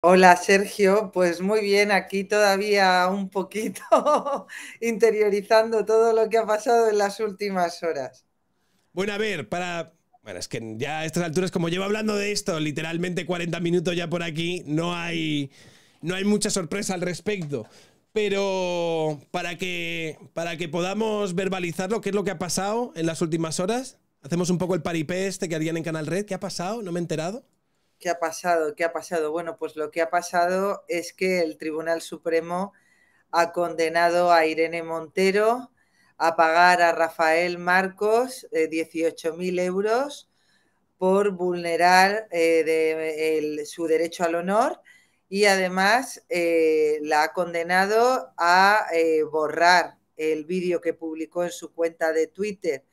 Hola Sergio, pues muy bien, aquí todavía un poquito interiorizando todo lo que ha pasado en las últimas horas. Bueno, a ver, Bueno, es que ya a estas alturas, como llevo hablando de esto, literalmente 40 minutos ya por aquí, no hay mucha sorpresa al respecto. Pero para que podamos verbalizarlo, ¿qué es lo que ha pasado en las últimas horas? Hacemos un poco el paripé este que harían en Canal Red. ¿Qué ha pasado? ¿No me he enterado? ¿Qué ha pasado? ¿Qué ha pasado? Bueno, pues lo que ha pasado es que el Tribunal Supremo ha condenado a Irene Montero a pagar a Rafael Marcos 18.000 euros por vulnerar su derecho al honor y además la ha condenado a borrar el vídeo que publicó en su cuenta de Twitter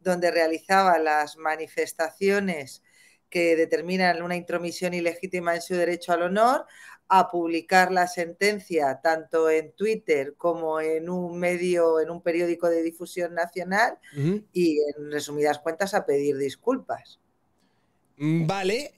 donde realizaba las manifestaciones que determinan una intromisión ilegítima en su derecho al honor, a publicar la sentencia tanto en Twitter como en un medio, en un periódico de difusión nacional y, en resumidas cuentas, a pedir disculpas. Vale,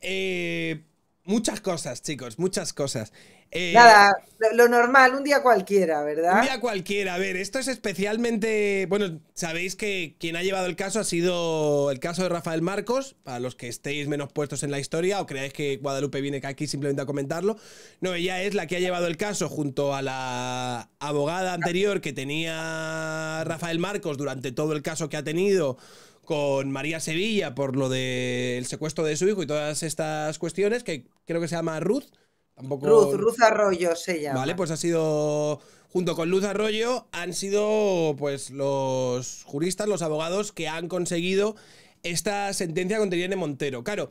muchas cosas, chicos, muchas cosas. Eh, Nada, lo normal, un día cualquiera, Un ¿verdad? día cualquiera, a ver, esto es especialmente. Bueno, sabéis que quien ha llevado el caso ha sido el caso de Rafael Marcos, para los que estéis menos puestos en la historia o creáis que Guadalupe viene aquí simplemente a comentarlo. No, ella es la que ha llevado el caso junto a la abogada anterior que tenía Rafael Marcos durante todo el caso que ha tenido con María Sevilla por lo del secuestro de su hijo y todas estas cuestiones, que creo que se llama Ruth. Tampoco. Ruth Arroyo se Vale, llama. pues ha sido, junto con Luz Arroyo, han sido pues los juristas, los abogados que han conseguido esta sentencia contra Irene Montero. Claro,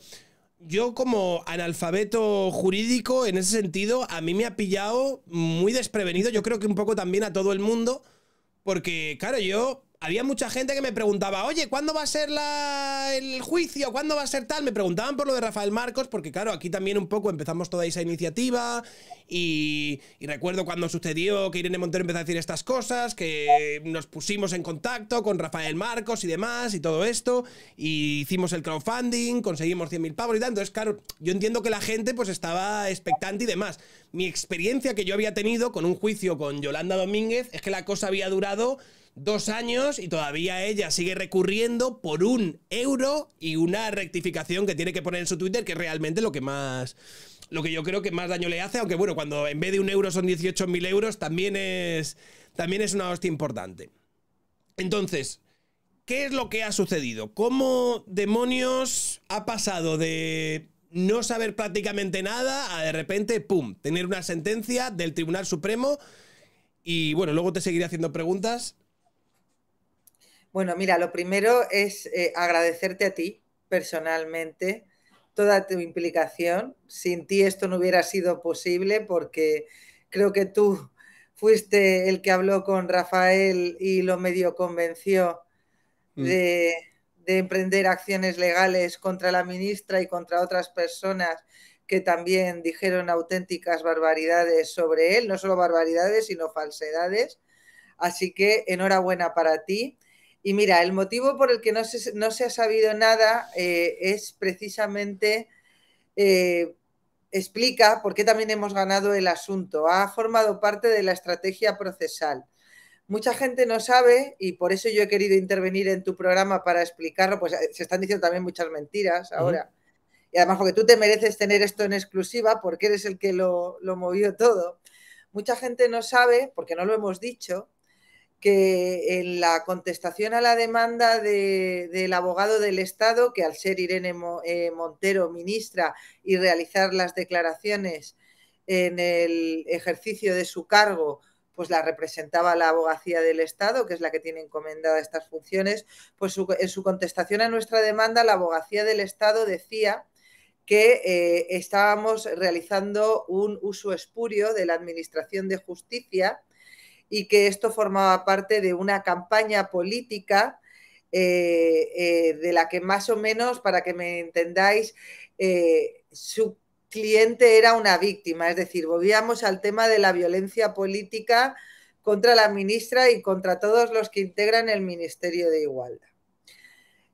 yo como analfabeto jurídico, en ese sentido, a mí me ha pillado muy desprevenido, yo creo que un poco también a todo el mundo, porque, claro, había mucha gente que me preguntaba, oye, ¿cuándo va a ser el juicio? ¿Cuándo va a ser tal? Me preguntaban por lo de Rafael Marcos, porque, claro, aquí también un poco empezamos toda esa iniciativa y recuerdo cuando sucedió que Irene Montero empezó a decir estas cosas, que nos pusimos en contacto con Rafael Marcos y demás y todo esto, y hicimos el crowdfunding, conseguimos 100.000 pavos y tal. Entonces, claro, yo entiendo que la gente pues estaba expectante y demás. Mi experiencia que yo había tenido con un juicio con Yolanda Domínguez es que la cosa había durado 2 años y todavía ella sigue recurriendo por 1 euro y una rectificación que tiene que poner en su Twitter, que es realmente lo que yo creo que más daño le hace, aunque bueno, cuando en vez de 1 euro son 18.000 euros, también es una hostia importante. Entonces, ¿qué es lo que ha sucedido? ¿Cómo demonios ha pasado de no saber prácticamente nada a de repente, pum, tener una sentencia del Tribunal Supremo? Y bueno, luego te seguiré haciendo preguntas. Bueno, mira, lo primero es agradecerte a ti personalmente toda tu implicación. Sin ti esto no hubiera sido posible porque creo que tú fuiste el que habló con Rafael y lo medio convenció Mm. de, de emprender acciones legales contra la ministra y contra otras personas que también dijeron auténticas barbaridades sobre él, no solo barbaridades, sino falsedades. Así que enhorabuena para ti. Y mira, el motivo por el que no se ha sabido nada es precisamente, eh, explica por qué también hemos ganado el asunto. Ha formado parte de la estrategia procesal. Mucha gente no sabe y por eso yo he querido intervenir en tu programa para explicarlo, pues se están diciendo también muchas mentiras Uh -huh. ahora. Y además porque tú te mereces tener esto en exclusiva porque eres el que lo movió todo. Mucha gente no sabe, porque no lo hemos dicho, que en la contestación a la demanda del abogado del Estado, que al ser Irene Montero ministra y realizar las declaraciones en el ejercicio de su cargo, pues la representaba la abogacía del Estado, que es la que tiene encomendada estas funciones, pues en su contestación a nuestra demanda, la abogacía del Estado decía que estábamos realizando un uso espurio de la Administración de Justicia y que esto formaba parte de una campaña política de la que más o menos, para que me entendáis, su cliente era una víctima, es decir, volvíamos al tema de la violencia política contra la ministra y contra todos los que integran el Ministerio de Igualdad.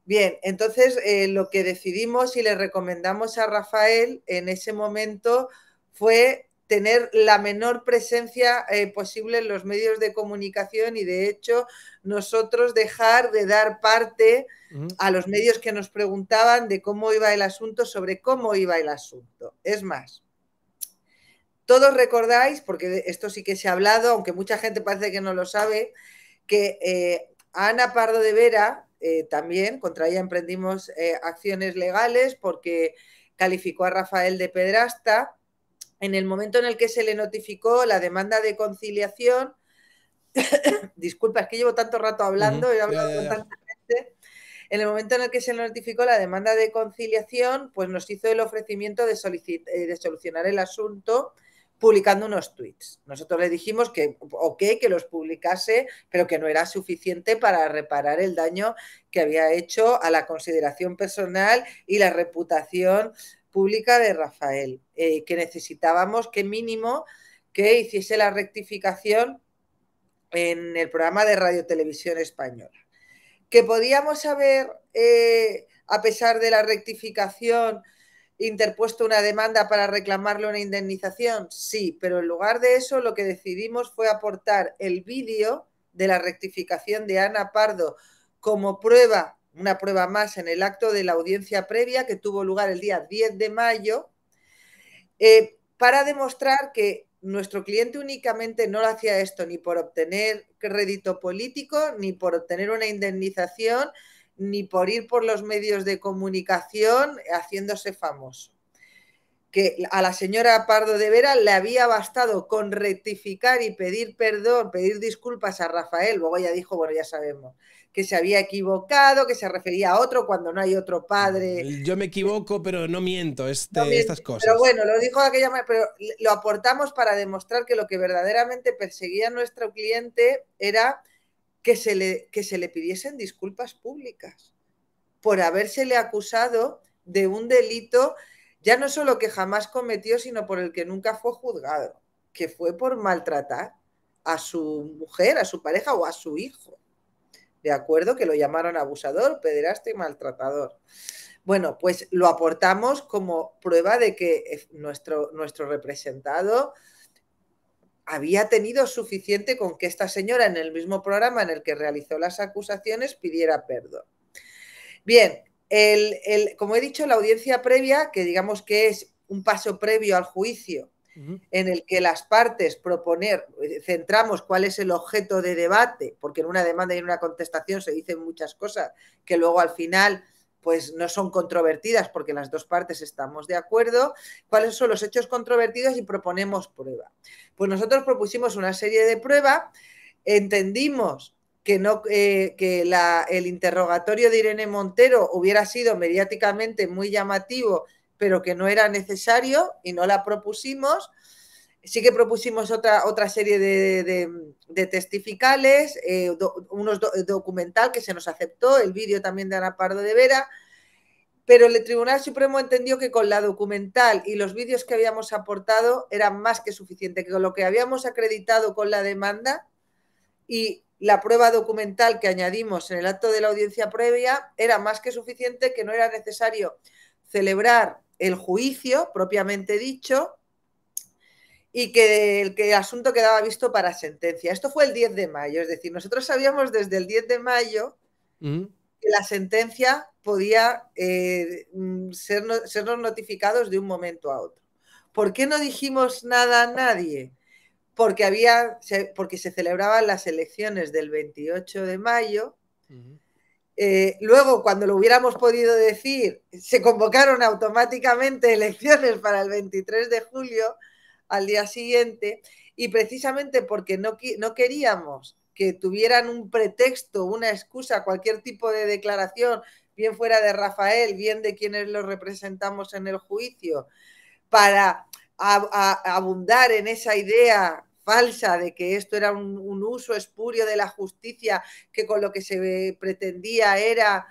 Bien, entonces lo que decidimos y le recomendamos a Rafael en ese momento fue tener la menor presencia posible en los medios de comunicación y, de hecho, nosotros dejar de dar parte a los medios que nos preguntaban de cómo iba el asunto, sobre cómo iba el asunto. Es más, todos recordáis, porque esto sí que se ha hablado, aunque mucha gente parece que no lo sabe, que a Ana Pardo de Vera también, contra ella emprendimos acciones legales porque calificó a Rafael de pederasta. En el momento en el que se le notificó la demanda de conciliación, disculpa, es que llevo tanto rato hablando, he hablado con tanta gente. En el momento en el que se le notificó la demanda de conciliación, pues nos hizo el ofrecimiento de solucionar el asunto publicando unos tweets. Nosotros le dijimos que ok, que los publicase, pero que no era suficiente para reparar el daño que había hecho a la consideración personal y la reputación pública de Rafael, que necesitábamos que mínimo que hiciese la rectificación en el programa de Radio Televisión Española. Que podíamos haber, a pesar de la rectificación, interpuesto una demanda para reclamarle una indemnización, sí, pero en lugar de eso lo que decidimos fue aportar el vídeo de la rectificación de Ana Pardo como prueba, una prueba más en el acto de la audiencia previa que tuvo lugar el día 10 de mayo, para demostrar que nuestro cliente únicamente no lo hacía esto ni por obtener rédito político, ni por obtener una indemnización, ni por ir por los medios de comunicación haciéndose famoso. Que a la señora Pardo de Vera le había bastado con rectificar y pedir perdón, pedir disculpas a Rafael. Luego ella dijo, bueno, ya sabemos, que se había equivocado, que se refería a otro cuando no hay otro padre. Yo me equivoco, pero no miento, estas cosas. Pero bueno, lo dijo de aquella manera, pero lo aportamos para demostrar que lo que verdaderamente perseguía a nuestro cliente era que se le pidiesen disculpas públicas por habérsele acusado de un delito ya no solo que jamás cometió, sino por el que nunca fue juzgado, que fue por maltratar a su mujer, a su pareja o a su hijo. ¿De acuerdo? Que lo llamaron abusador, pederasta y maltratador. Bueno, pues lo aportamos como prueba de que nuestro representado había tenido suficiente con que esta señora en el mismo programa en el que realizó las acusaciones pidiera perdón. Bien, como he dicho, la audiencia previa, que digamos que es un paso previo al juicio, en el que las partes centramos cuál es el objeto de debate, porque en una demanda y en una contestación se dicen muchas cosas que luego al final pues no son controvertidas porque las dos partes estamos de acuerdo, cuáles son los hechos controvertidos y proponemos prueba. Pues nosotros propusimos una serie de pruebas, entendimos que el interrogatorio de Irene Montero hubiera sido mediáticamente muy llamativo, pero que no era necesario y no la propusimos. Sí que propusimos otra serie de testificales, documental que se nos aceptó, el vídeo también de Ana Pardo de Vera, pero el Tribunal Supremo entendió que con la documental y los vídeos que habíamos aportado era más que suficiente, que con lo que habíamos acreditado con la demanda y la prueba documental que añadimos en el acto de la audiencia previa era más que suficiente, que no era necesario celebrar el juicio propiamente dicho y que el asunto quedaba visto para sentencia. Esto fue el 10 de mayo, es decir, nosotros sabíamos desde el 10 de mayo que la sentencia podía sernos notificados de un momento a otro. ¿Por qué no dijimos nada a nadie? Porque se celebraban las elecciones del 28 de mayo. Luego, cuando lo hubiéramos podido decir, se convocaron automáticamente elecciones para el 23 de julio, al día siguiente, y precisamente porque no queríamos que tuvieran un pretexto, una excusa, cualquier tipo de declaración, bien fuera de Rafael, bien de quienes lo representamos en el juicio, para abundar en esa idea falsa de que esto era un uso espurio de la justicia, que con lo que se pretendía era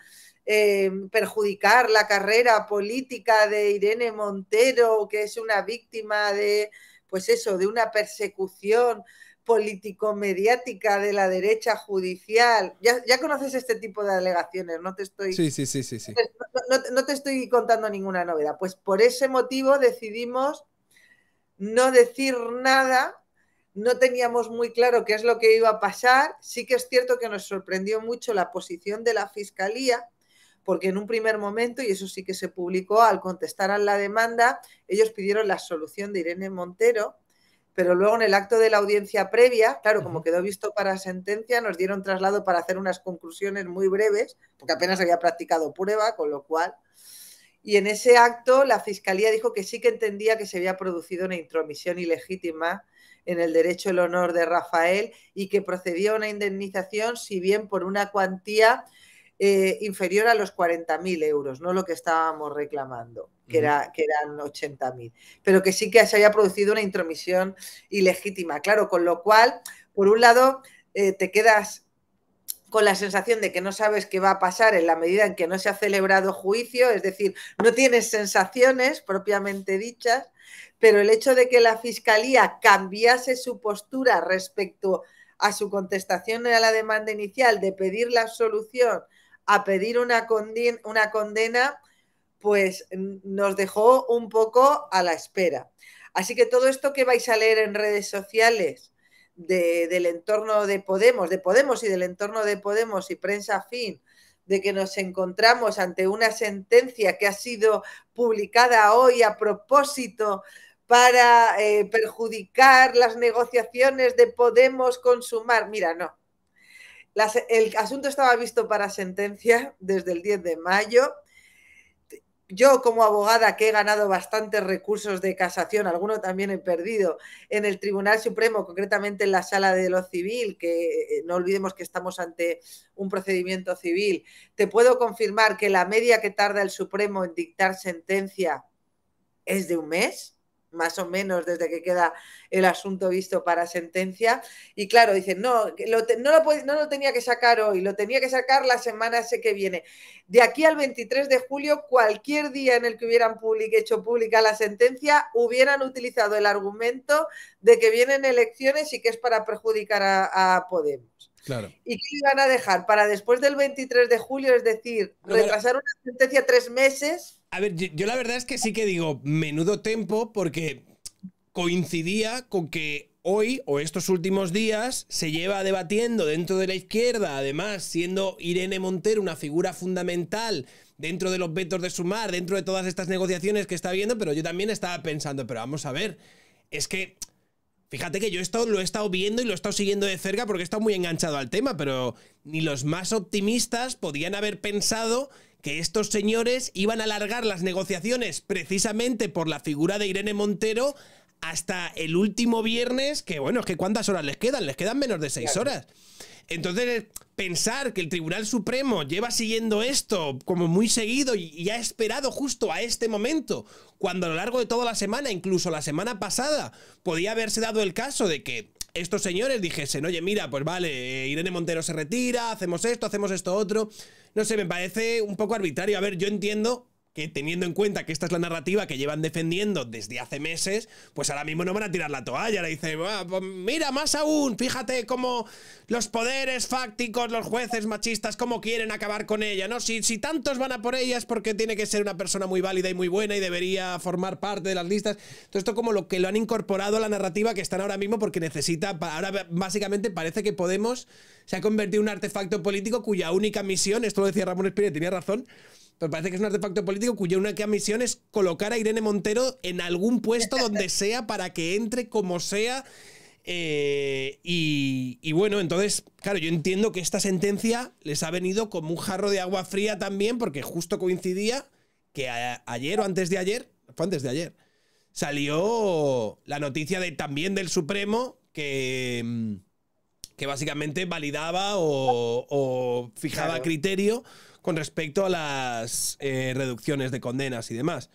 perjudicar la carrera política de Irene Montero, que es una víctima de, pues eso, de una persecución político-mediática de la derecha judicial. Ya conoces este tipo de alegaciones, no te estoy... Sí. No te estoy contando ninguna novedad. Pues por ese motivo decidimos no decir nada. No teníamos muy claro qué es lo que iba a pasar. Sí que es cierto que nos sorprendió mucho la posición de la Fiscalía, porque en un primer momento, y eso sí que se publicó, al contestar a la demanda, ellos pidieron la absolución de Irene Montero, pero luego en el acto de la audiencia previa, claro, como quedó visto para sentencia, nos dieron traslado para hacer unas conclusiones muy breves, porque apenas había practicado prueba, con lo cual... Y en ese acto la Fiscalía dijo que sí que entendía que se había producido una intromisión ilegítima en el derecho al honor de Rafael y que procedía a una indemnización, si bien por una cuantía inferior a los 40.000 euros, no lo que estábamos reclamando, que eran 80.000, pero que sí que se había producido una intromisión ilegítima. Claro, con lo cual, por un lado, te quedas con la sensación de que no sabes qué va a pasar en la medida en que no se ha celebrado juicio, es decir, no tienes sensaciones propiamente dichas, pero el hecho de que la Fiscalía cambiase su postura respecto a su contestación a la demanda inicial de pedir la absolución a pedir una condena, pues nos dejó un poco a la espera. Así que todo esto que vais a leer en redes sociales del entorno de Podemos y del entorno de Podemos y prensa afín, de que nos encontramos ante una sentencia que ha sido publicada hoy a propósito para perjudicar las negociaciones de Podemos con Sumar. Mira, no. El asunto estaba visto para sentencia desde el 10 de mayo. Yo, como abogada, que he ganado bastantes recursos de casación, alguno también he perdido, en el Tribunal Supremo, concretamente en la Sala de lo Civil, que no olvidemos que estamos ante un procedimiento civil, te puedo confirmar que la media que tarda el Supremo en dictar sentencia es de un mes, más o menos, desde que queda el asunto visto para sentencia. Y claro, dicen, no lo tenía que sacar hoy, lo tenía que sacar la semana que viene. De aquí al 23 de julio, cualquier día en el que hubieran hecho pública la sentencia, hubieran utilizado el argumento de que vienen elecciones y que es para perjudicar a Podemos. Claro. ¿Y qué iban a dejar? Para después del 23 de julio, es decir, retrasar una sentencia 3 meses. A ver, yo la verdad es que sí que digo menudo tempo, porque coincidía con que hoy o estos últimos días se lleva debatiendo dentro de la izquierda, además siendo Irene Montero una figura fundamental dentro de los vetos de Sumar, dentro de todas estas negociaciones que está habiendo, pero yo también estaba pensando, pero vamos a ver, es que fíjate que yo esto lo he estado viendo y lo he estado siguiendo de cerca porque he estado muy enganchado al tema, pero ni los más optimistas podían haber pensado que estos señores iban a alargar las negociaciones precisamente por la figura de Irene Montero hasta el último viernes, que bueno, es que ¿cuántas horas les quedan? Les quedan menos de 6 horas. Entonces, pensar que el Tribunal Supremo lleva siguiendo esto como muy seguido y ha esperado justo a este momento, cuando a lo largo de toda la semana, incluso la semana pasada, podía haberse dado el caso de que estos señores dijesen, oye, mira, pues vale, Irene Montero se retira, hacemos esto otro. No sé, me parece un poco arbitrario. A ver, yo entiendo que teniendo en cuenta que esta es la narrativa que llevan defendiendo desde hace meses, pues ahora mismo no van a tirar la toalla. Le dicen, pues mira, más aún, fíjate cómo los poderes fácticos, los jueces machistas, cómo quieren acabar con ella, ¿no? Si tantos van a por ella es porque tiene que ser una persona muy válida y muy buena y debería formar parte de las listas. Entonces esto como lo que lo han incorporado a la narrativa que están ahora mismo porque necesita, ahora básicamente parece que Podemos se ha convertido en un artefacto político cuya única misión, esto lo decía Ramón Espina y tenía razón, pero parece que es un artefacto político cuya única misión es colocar a Irene Montero en algún puesto donde sea para que entre como sea. Y bueno, entonces, claro, yo entiendo que esta sentencia les ha venido como un jarro de agua fría también, porque justo coincidía que ayer o antes de ayer, fue antes de ayer, salió la noticia también del Supremo que básicamente validaba o fijaba criterio con respecto a las reducciones de condenas y demás.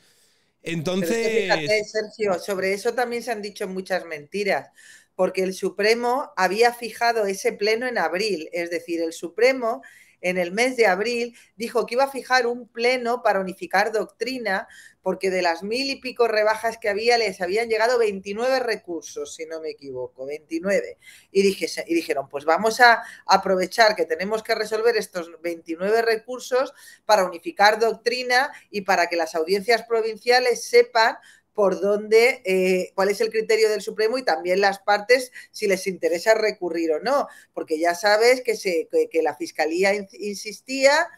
Entonces... Pero es que fíjate, Sergio, sobre eso también se han dicho muchas mentiras, porque el Supremo había fijado ese pleno en abril, es decir, el Supremo en el mes de abril dijo que iba a fijar un pleno para unificar doctrina, porque de las 1.000 y pico rebajas que había les habían llegado 29 recursos, si no me equivoco, 29. Y dijeron, pues vamos a aprovechar que tenemos que resolver estos 29 recursos para unificar doctrina y para que las audiencias provinciales sepan por dónde, cuál es el criterio del Supremo y también las partes si les interesa recurrir o no, porque ya sabes que la Fiscalía insistía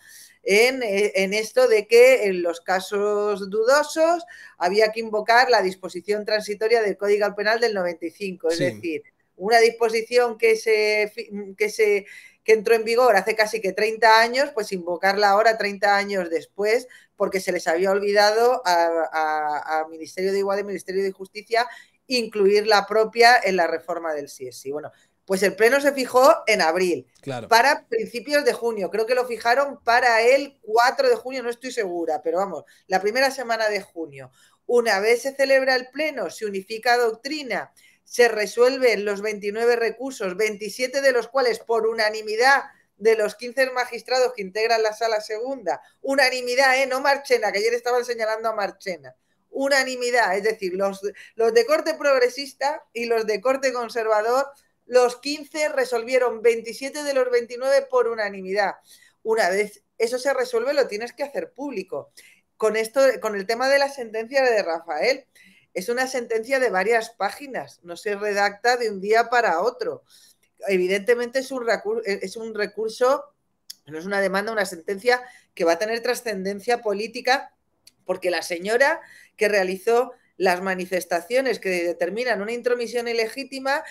en esto de que en los casos dudosos había que invocar la disposición transitoria del Código Penal del 95, es decir, una disposición que entró en vigor hace casi que 30 años, pues invocarla ahora 30 años después, porque se les había olvidado a Ministerio de Igualdad y Ministerio de Justicia incluir la propia en la reforma del SIESI. Bueno, pues el Pleno se fijó en abril, para principios de junio. Creo que lo fijaron para el 4 de junio, no estoy segura, pero vamos, la primera semana de junio. Una vez se celebra el Pleno, se unifica doctrina, se resuelven los 29 recursos, 27 de los cuales por unanimidad de los 15 magistrados que integran la sala segunda, unanimidad, no Marchena, que ayer estaban señalando a Marchena, unanimidad, es decir, los de corte progresista y los de corte conservador, los 15 resolvieron 27 de los 29 por unanimidad. Una vez eso se resuelve, lo tienes que hacer público. Con el tema de la sentencia de Rafael, es una sentencia de varias páginas, no se redacta de un día para otro. Evidentemente es un recurso, no es una demanda, una sentencia que va a tener trascendencia política, porque la señora que realizó las manifestaciones que determinan una intromisión ilegítima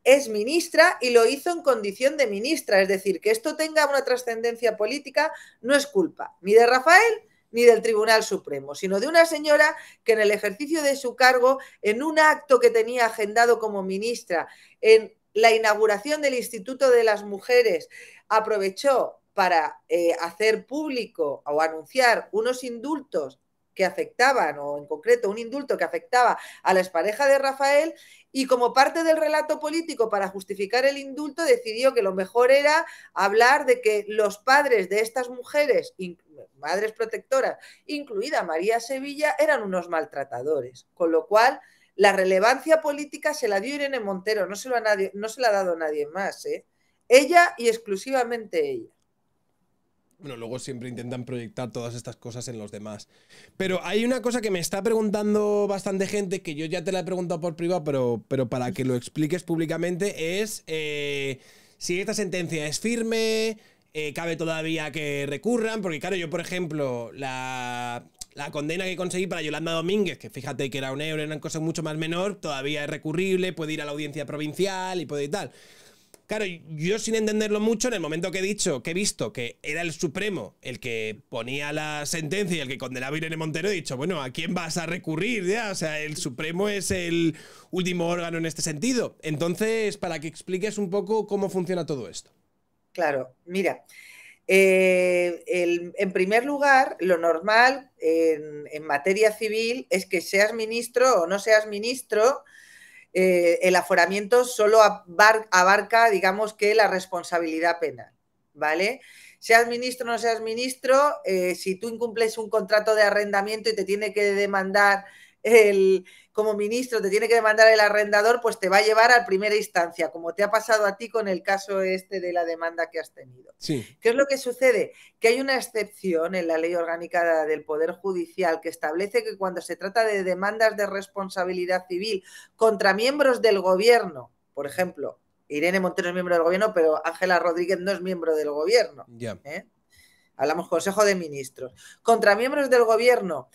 es ministra y lo hizo en condición de ministra. Es decir, que esto tenga una trascendencia política no es culpa ni de Rafael ni del Tribunal Supremo, sino de una señora que en el ejercicio de su cargo, en un acto que tenía agendado como ministra, en la inauguración del Instituto de las Mujeres, aprovechó para hacer público o anunciar unos indultos que afectaban, o en concreto un indulto que afectaba a la expareja de Rafael, y como parte del relato político para justificar el indulto decidió que lo mejor era hablar de que los padres de estas mujeres, madres protectoras, incluida María Sevilla, eran unos maltratadores, con lo cual la relevancia política se la dio Irene Montero, no se la ha dado nadie más, ella y exclusivamente ella. Bueno, luego siempre intentan proyectar todas estas cosas en los demás. Pero hay una cosa que me está preguntando bastante gente, que yo ya te la he preguntado por privado, pero para que lo expliques públicamente, es si esta sentencia es firme, cabe todavía que recurran, porque claro, yo por ejemplo, la condena que conseguí para Yolanda Domínguez, que fíjate que era €1, era una cosa mucho más menor, todavía es recurrible, puede ir a la audiencia provincial y puede y tal. Claro, yo sin entenderlo mucho, en el momento que he visto que era el Supremo el que ponía la sentencia y el que condenaba a Irene Montero, he dicho, bueno, ¿a quién vas a recurrir ya? O sea, el Supremo es el último órgano en este sentido. Entonces, para que expliques un poco cómo funciona todo esto. Claro, mira, en primer lugar, lo normal en materia civil es que seas ministro o no seas ministro, el aforamiento solo abarca, digamos, que la responsabilidad penal, ¿vale? Seas ministro o no seas ministro, si tú incumples un contrato de arrendamiento y te tiene que demandar como ministro, te tiene que demandar el arrendador, pues te va a llevar a primera instancia, como te ha pasado a ti con el caso este de la demanda que has tenido. Sí. ¿Qué es lo que sucede? Que hay una excepción en la Ley Orgánica del Poder Judicial que establece que cuando se trata de demandas de responsabilidad civil contra miembros del gobierno, por ejemplo, Irene Montero es miembro del gobierno, pero Ángela Rodríguez no es miembro del gobierno. Hablamos Consejo de Ministros. Contra miembros del gobierno,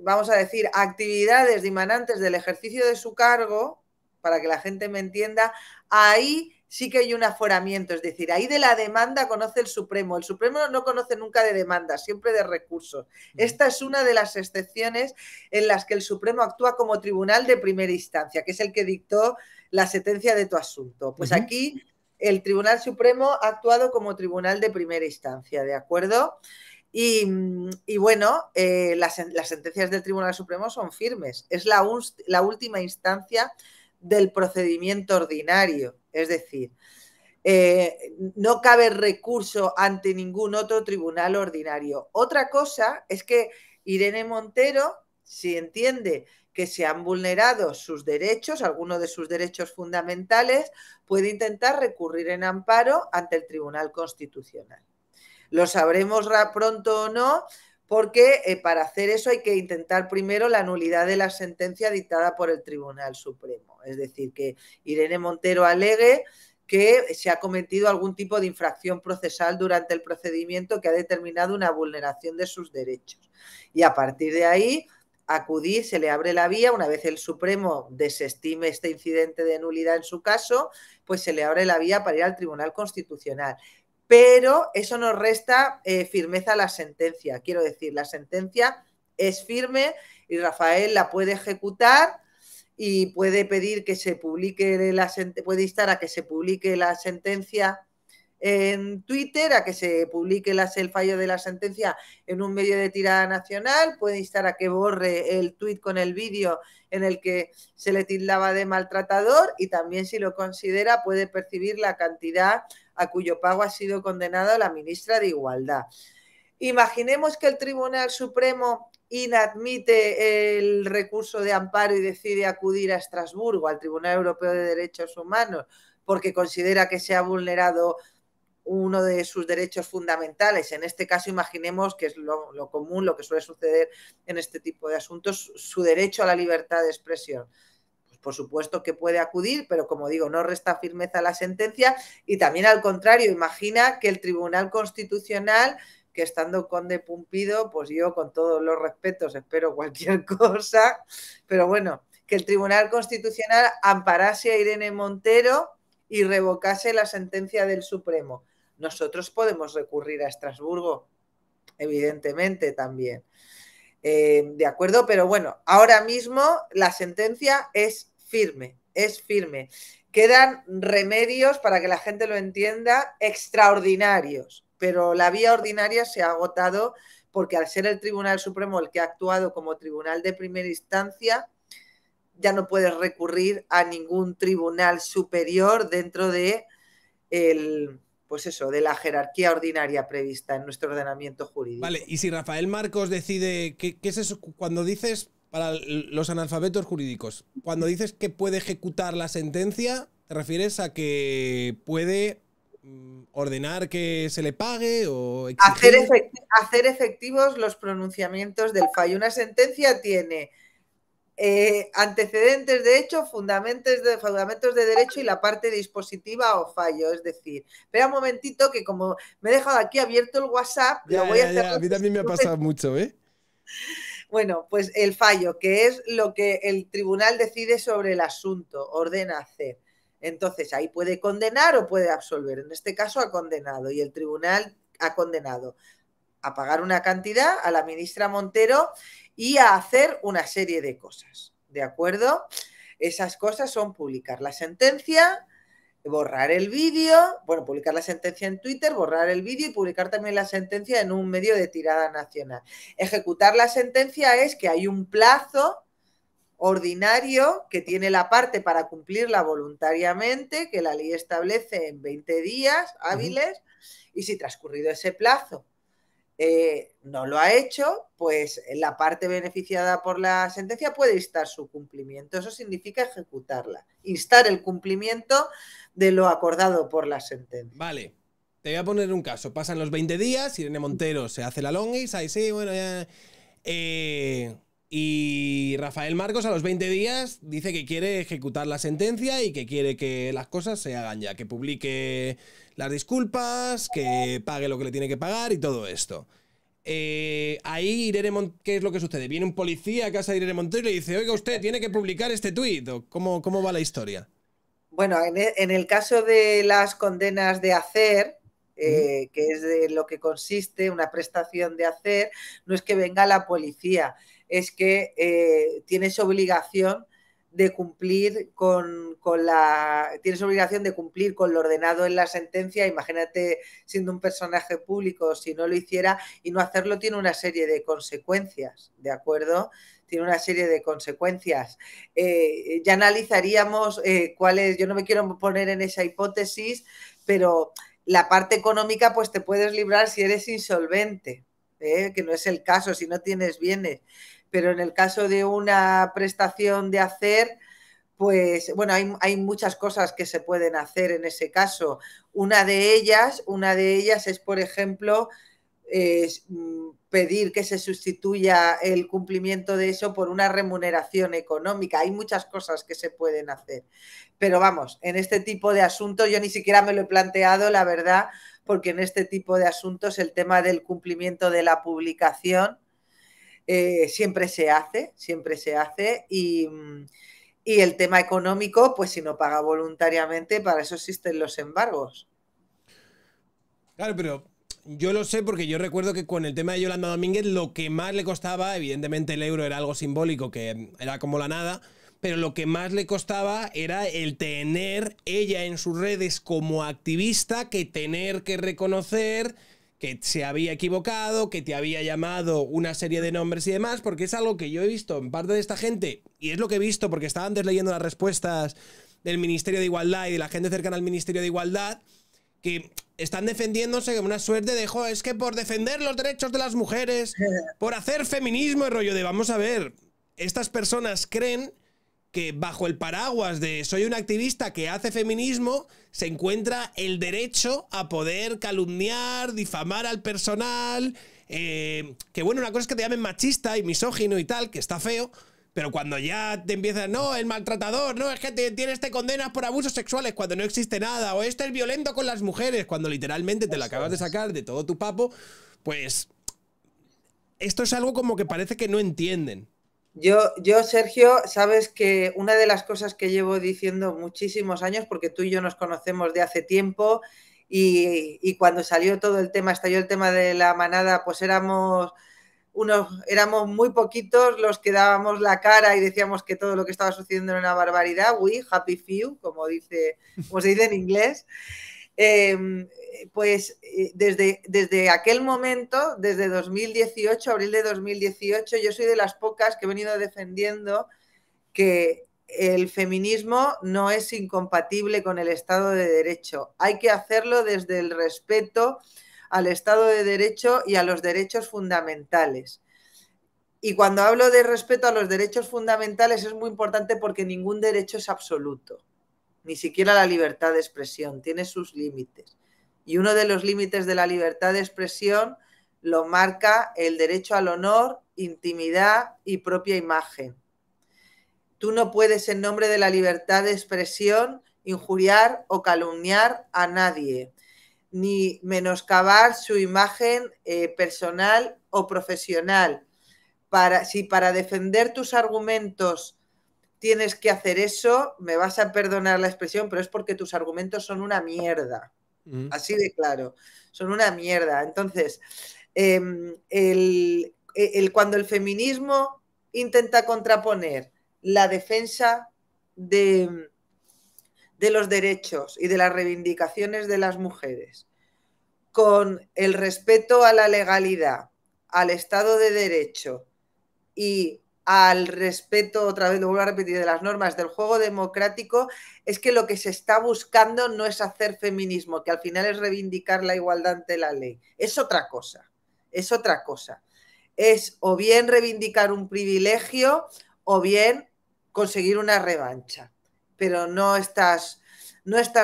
vamos a decir, actividades dimanantes del ejercicio de su cargo, para que la gente me entienda, ahí sí que hay un aforamiento, es decir, ahí de la demanda conoce el Supremo. El Supremo no conoce nunca de demanda, siempre de recursos. Esta es una de las excepciones en las que el Supremo actúa como tribunal de primera instancia, que es el que dictó la sentencia de tu asunto. Pues aquí el Tribunal Supremo ha actuado como tribunal de primera instancia, ¿de acuerdo? Y bueno, las sentencias del Tribunal Supremo son firmes. Es la última instancia del procedimiento ordinario. Es decir, no cabe recurso ante ningún otro tribunal ordinario. Otra cosa es que Irene Montero, si entiende que se han vulnerado sus derechos, algunos de sus derechos fundamentales, puede intentar recurrir en amparo ante el Tribunal Constitucional. Lo sabremos pronto o no, porque para hacer eso hay que intentar primero la nulidad de la sentencia dictada por el Tribunal Supremo. Es decir, que Irene Montero alegue que se ha cometido algún tipo de infracción procesal durante el procedimiento que ha determinado una vulneración de sus derechos. Y a partir de ahí, acudir, se le abre la vía, una vez el Supremo desestime este incidente de nulidad en su caso, pues se le abre la vía para ir al Tribunal Constitucional. Pero eso nos resta firmeza a la sentencia. Quiero decir, la sentencia es firme y Rafael la puede ejecutar y puede pedir que se publique puede instar a que se publique la sentencia en Twitter, a que se publique el fallo de la sentencia en un medio de tirada nacional, puede instar a que borre el tuit con el vídeo en el que se le tildaba de maltratador y también, si lo considera, puede percibir la cantidad a cuyo pago ha sido condenada la ministra de Igualdad. Imaginemos que el Tribunal Supremo inadmite el recurso de amparo y decide acudir a Estrasburgo, al Tribunal Europeo de Derechos Humanos, porque considera que se ha vulnerado uno de sus derechos fundamentales. En este caso, imaginemos que es lo común, lo que suele suceder en este tipo de asuntos, su derecho a la libertad de expresión. Pues por supuesto que puede acudir, pero como digo, no resta firmeza a la sentencia y también al contrario, imagina que el Tribunal Constitucional, que estando conde Pumpido, pues yo con todos los respetos espero cualquier cosa, pero bueno, que el Tribunal Constitucional amparase a Irene Montero y revocase la sentencia del Supremo. Nosotros podemos recurrir a Estrasburgo, evidentemente también. ¿De acuerdo? Pero bueno, ahora mismo la sentencia es firme, es firme. Quedan remedios, para que la gente lo entienda, extraordinarios, pero la vía ordinaria se ha agotado porque al ser el Tribunal Supremo el que ha actuado como tribunal de primera instancia, ya no puedes recurrir a ningún tribunal superior dentro de pues eso, de la jerarquía ordinaria prevista en nuestro ordenamiento jurídico. Vale, y si Rafael Marcos decide, ¿qué es eso? Cuando dices, para los analfabetos jurídicos, cuando dices que puede ejecutar la sentencia, ¿te refieres a que puede ordenar que se le pague o exigir? Hacer efectivos los pronunciamientos del fallo. Una sentencia tiene antecedentes de hecho, fundamentos de derecho y la parte dispositiva o fallo. Es decir, espera un momentito que como me he dejado aquí abierto el WhatsApp, lo voy a hacer. A mí también me ha pasado mucho, ¿eh? Bueno, pues el fallo, que es lo que el tribunal decide sobre el asunto, ordena hacer. Entonces ahí puede condenar o puede absolver. En este caso ha condenado y el tribunal ha condenado a pagar una cantidad a la ministra Montero y a hacer una serie de cosas, ¿de acuerdo? Esas cosas son publicar la sentencia, borrar el vídeo, bueno, publicar la sentencia en Twitter, borrar el vídeo y publicar también la sentencia en un medio de tirada nacional. Ejecutar la sentencia es que hay un plazo ordinario que tiene la parte para cumplirla voluntariamente, que la ley establece en 20 días hábiles, y si transcurrido ese plazo no lo ha hecho, pues la parte beneficiada por la sentencia puede instar su cumplimiento. Eso significa ejecutarla, instar el cumplimiento de lo acordado por la sentencia. Vale, te voy a poner un caso. Pasan los 20 días, Irene Montero se hace la longis, ahí sí, bueno, ya... y Rafael Marcos a los 20 días dice que quiere ejecutar la sentencia y que quiere que las cosas se hagan ya, que publique las disculpas, que pague lo que le tiene que pagar y todo esto. Ahí ¿qué es lo que sucede? Viene un policía a casa de Irene Montero y le dice: oiga, usted tiene que publicar este tuit. ¿Cómo va la historia? Bueno, en el caso de las condenas de hacer, que es de lo que consiste una prestación de hacer, no es que venga la policía, es que tienes obligación de cumplir tienes obligación de cumplir con lo ordenado en la sentencia. Imagínate siendo un personaje público, si no lo hiciera, y no hacerlo tiene una serie de consecuencias, ¿de acuerdo? Tiene una serie de consecuencias. Ya analizaríamos cuáles, yo no me quiero poner en esa hipótesis, pero la parte económica pues te puedes librar si eres insolvente, que no es el caso si no tienes bienes. Pero en el caso de una prestación de hacer, pues bueno, hay muchas cosas que se pueden hacer en ese caso. Una de ellas es, por ejemplo, pedir que se sustituya el cumplimiento de eso por una remuneración económica. Hay muchas cosas que se pueden hacer. Pero vamos, en este tipo de asuntos yo ni siquiera me lo he planteado, la verdad, porque en este tipo de asuntos el tema del cumplimiento de la publicación siempre se hace y el tema económico, pues si no paga voluntariamente, para eso existen los embargos. Claro, pero yo lo sé porque yo recuerdo que con el tema de Yolanda Domínguez lo que más le costaba, evidentemente el euro era algo simbólico que era como la nada, pero lo que más le costaba era el tener ella en sus redes como activista, que tener que reconocer que se había equivocado, que te había llamado una serie de nombres y demás, porque es algo que yo he visto en parte de esta gente, y es lo que he visto porque estaba antes leyendo las respuestas del Ministerio de Igualdad y de la gente cercana al Ministerio de Igualdad, que están defendiéndose como una suerte de, es que por defender los derechos de las mujeres, por hacer feminismo, el rollo de, vamos a ver, estas personas creen que bajo el paraguas de soy un activista que hace feminismo, se encuentra el derecho a poder calumniar, difamar al personal, que bueno, una cosa es que te llamen machista y misógino y tal, que está feo, pero cuando ya te empiezan, no, el maltratador, no, es que te condenas por abusos sexuales cuando no existe nada, o este es violento con las mujeres, cuando literalmente te lo acabas de sacar de todo tu papo, pues esto es algo como que parece que no entienden. Sergio, sabes que una de las cosas que llevo diciendo muchísimos años, porque tú y yo nos conocemos de hace tiempo y cuando estalló el tema de la manada, pues éramos muy poquitos los que dábamos la cara y decíamos que todo lo que estaba sucediendo era una barbaridad. We, happy few, como se dice en inglés. Desde aquel momento, desde 2018, abril de 2018, yo soy de las pocas que he venido defendiendo que el feminismo no es incompatible con el Estado de Derecho. Hay que hacerlo desde el respeto al Estado de Derecho y a los derechos fundamentales. Y cuando hablo de respeto a los derechos fundamentales es muy importante porque ningún derecho es absoluto, ni siquiera la libertad de expresión, tiene sus límites. Y uno de los límites de la libertad de expresión lo marca el derecho al honor, intimidad y propia imagen. Tú no puedes, en nombre de la libertad de expresión, injuriar o calumniar a nadie, ni menoscabar su imagen personal o profesional. Si para defender tus argumentos tienes que hacer eso, me vas a perdonar la expresión, pero es porque tus argumentos son una mierda. Así de claro, son una mierda. Entonces, cuando el feminismo intenta contraponer la defensa de los derechos y de las reivindicaciones de las mujeres con el respeto a la legalidad, al Estado de Derecho y al respeto, otra vez lo vuelvo a repetir, de las normas del juego democrático, es que lo que se está buscando no es hacer feminismo, que al final es reivindicar la igualdad ante la ley. Es otra cosa, es otra cosa. Es o bien reivindicar un privilegio o bien conseguir una revancha, pero no estás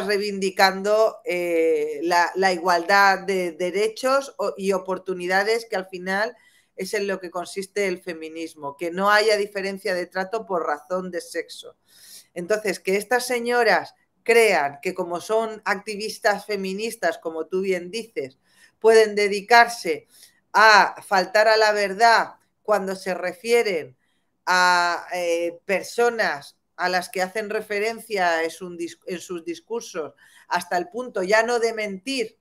reivindicando la igualdad de derechos y oportunidades, que al final es en lo que consiste el feminismo, que no haya diferencia de trato por razón de sexo. Entonces, que estas señoras crean que como son activistas feministas, como tú bien dices, pueden dedicarse a faltar a la verdad cuando se refieren a personas a las que hacen referencia en sus discursos, hasta el punto ya no de mentir,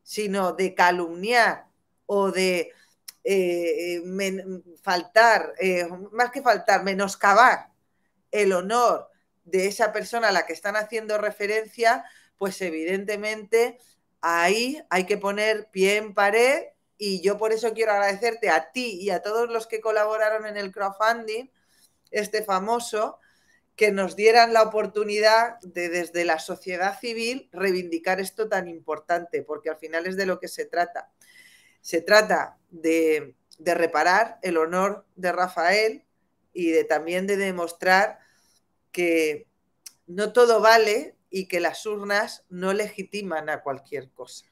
sino de calumniar o de faltar, más que faltar, menoscabar el honor de esa persona a la que están haciendo referencia, pues evidentemente ahí hay que poner pie en pared. Y yo por eso quiero agradecerte a ti y a todos los que colaboraron en el crowdfunding, famoso, que nos dieran la oportunidad de, desde la sociedad civil, reivindicar esto tan importante, porque al final es de lo que se trata. Se trata de reparar el honor de Rafael y también de demostrar que no todo vale y que las urnas no legitiman a cualquier cosa.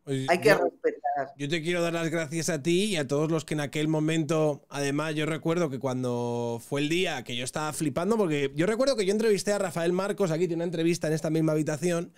Hay que respetar yo te quiero dar las gracias a ti y a todos los que en aquel momento, además yo recuerdo que cuando fue el día que yo estaba flipando, porque yo recuerdo que yo entrevisté a Rafael Marcos, aquí tiene una entrevista en esta misma habitación,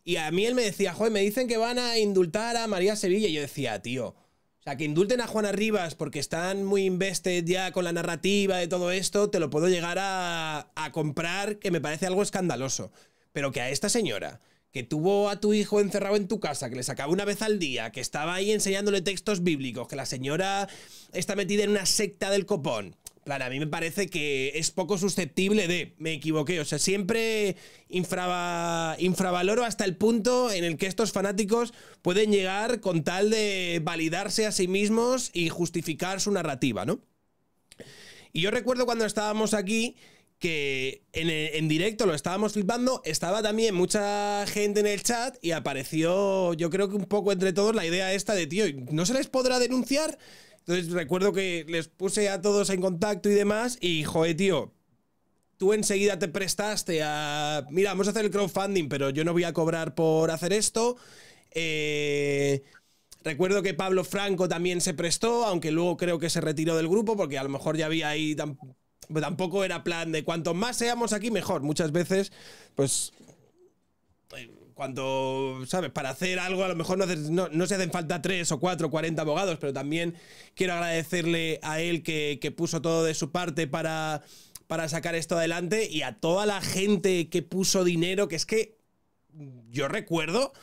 y a mí él me decía, joder, me dicen que van a indultar a María Sevilla, y yo decía, tío, o sea, que indulten a Juana Rivas porque están muy invested ya con la narrativa de todo esto, te lo puedo llegar a comprar, que me parece algo escandaloso, pero que a esta señora que tuvo a tu hijo encerrado en tu casa, que le sacaba una vez al día, que estaba ahí enseñándole textos bíblicos, que la señora está metida en una secta del copón. Plan, a mí me parece que es poco susceptible de, me equivoqué, o sea, siempre infravaloro hasta el punto en el que estos fanáticos pueden llegar con tal de validarse a sí mismos y justificar su narrativa, ¿no? Y yo recuerdo cuando estábamos aquí que en directo lo estábamos flipando, estaba también mucha gente en el chat y apareció, yo creo que un poco entre todos, la idea esta de, tío, ¿no se les podrá denunciar? Entonces recuerdo que les puse a todos en contacto y demás y, joder, tío, tú enseguida te prestaste a, mira, vamos a hacer el crowdfunding, pero yo no voy a cobrar por hacer esto. Recuerdo que Pablo Franco también se prestó, aunque luego creo que se retiró del grupo porque a lo mejor ya había ahí... Tampoco era plan de cuanto más seamos aquí, mejor. Muchas veces, pues, cuando, ¿sabes? Para hacer algo a lo mejor no se hacen falta 3 o 4 o 40 abogados, pero también quiero agradecerle a él que puso todo de su parte para sacar esto adelante y a toda la gente que puso dinero, que es que yo recuerdo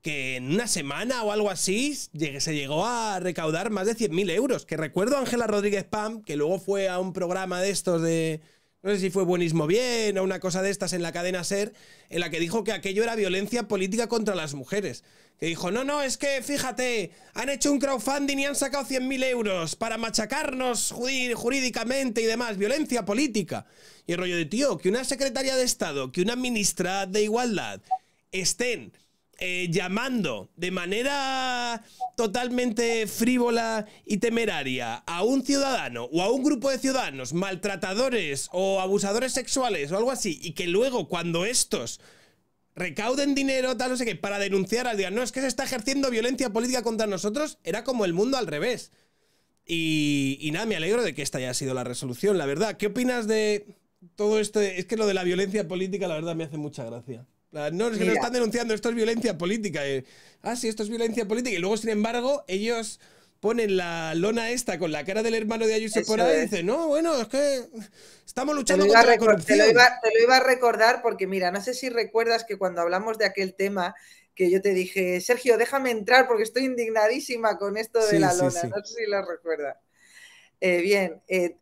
que en una semana o algo así se llegó a recaudar más de 100.000 euros. Que recuerdo a Ángela Rodríguez Pam, que luego fue a un programa de estos de... No sé si fue Buenismo Bien o una cosa de estas en la cadena SER, en la que dijo que aquello era violencia política contra las mujeres. Que dijo, no, es que, fíjate, han hecho un crowdfunding y han sacado 100.000 euros para machacarnos jurídicamente y demás. Violencia política. Y el rollo de, tío, que una secretaria de Estado, que una ministra de Igualdad estén... llamando de manera totalmente frívola y temeraria a un ciudadano o a un grupo de ciudadanos maltratadores o abusadores sexuales o algo así, y que luego cuando estos recauden dinero, tal, no sé qué, para denunciar al día, no, es que se está ejerciendo violencia política contra nosotros, era como el mundo al revés. Y nada, me alegro de que esta haya sido la resolución, la verdad. ¿Qué opinas de todo esto? Es que lo de la violencia política, la verdad, me hace mucha gracia. No, es que lo están denunciando, esto es violencia política. Sí, esto es violencia política. Y luego, sin embargo, ellos ponen la lona esta con la cara del hermano de Ayuso por ahí y dicen, no, bueno, es que estamos luchando contra la corrupción. Te lo iba a recordar porque, mira, no sé si recuerdas que cuando hablamos de aquel tema, que yo te dije, Sergio, déjame entrar porque estoy indignadísima con esto de la lona. Sí. No sé si lo recuerdas.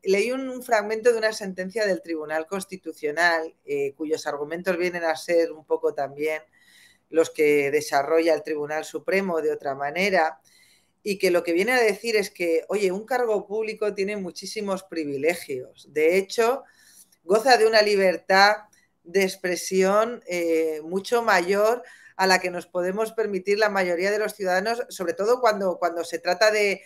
Leí un fragmento de una sentencia del Tribunal Constitucional cuyos argumentos vienen a ser un poco también los que desarrolla el Tribunal Supremo de otra manera, y que lo que viene a decir es que, oye, un cargo público tiene muchísimos privilegios. De hecho, goza de una libertad de expresión mucho mayor a la que nos podemos permitir la mayoría de los ciudadanos, sobre todo cuando se trata de